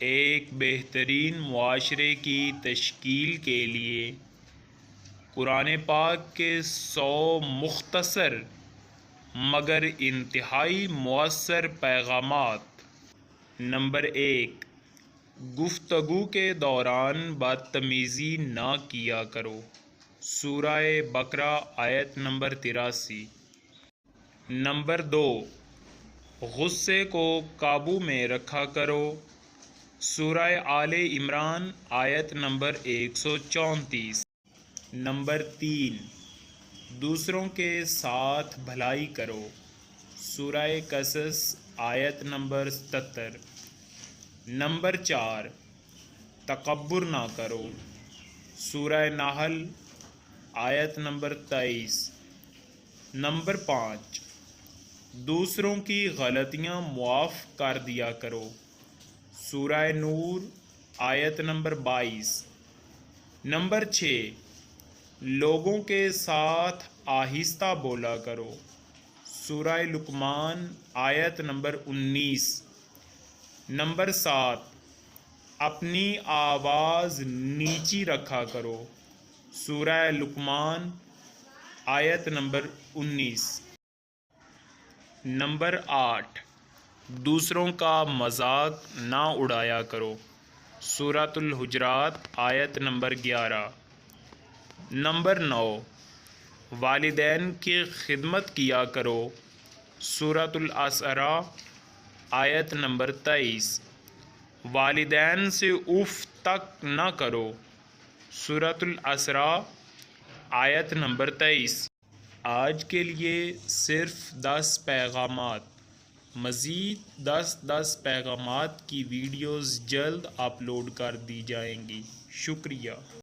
ایک بہترین معاشرے کی تشکیل کے لیے قرآن پاک کے 100 مختصر مگر انتہائی مؤثر پیغامات۔ نمبر 1، گفتگو کے دوران بدتمیزی نہ کیا کرو، سورہ بقرہ آیت نمبر 83۔ نمبر 2، غصے کو قابو میں رکھا کرو، سورہ آل عمران آیت نمبر 134۔ نمبر 3، دوسروں کے ساتھ بھلائی کرو، سورہ قصص آیت نمبر 77۔ نمبر 4، تکبر نہ کرو، سورہ نحل آیت نمبر 23۔ نمبر 5، دوسروں کی غلطیاں معاف کر دیا کرو، سورہ نور آیت نمبر 22۔ نمبر 6، لوگوں کے ساتھ آہستہ بولا کرو، سورہ لقمان آیت نمبر 19۔ نمبر 7، اپنی آواز نیچی رکھا کرو، سورہ لقمان آیت نمبر 19۔ نمبر 8، دوسروں کا مذاق نہ اڑایا کرو، سورۃ الحجرات آیت نمبر 11۔ نمبر 9، والدین کی خدمت کیا کرو، سورۃ الاسراء آیت نمبر 23۔ والدین سے اف تک نہ کرو، سورۃ الاسراء آیت نمبر 23۔ آج کے لیے صرف 10 پیغامات، مزید 10 پیغامات کی ویڈیوز جلد اپلوڈ کر دی جائیں گی۔ شکریہ۔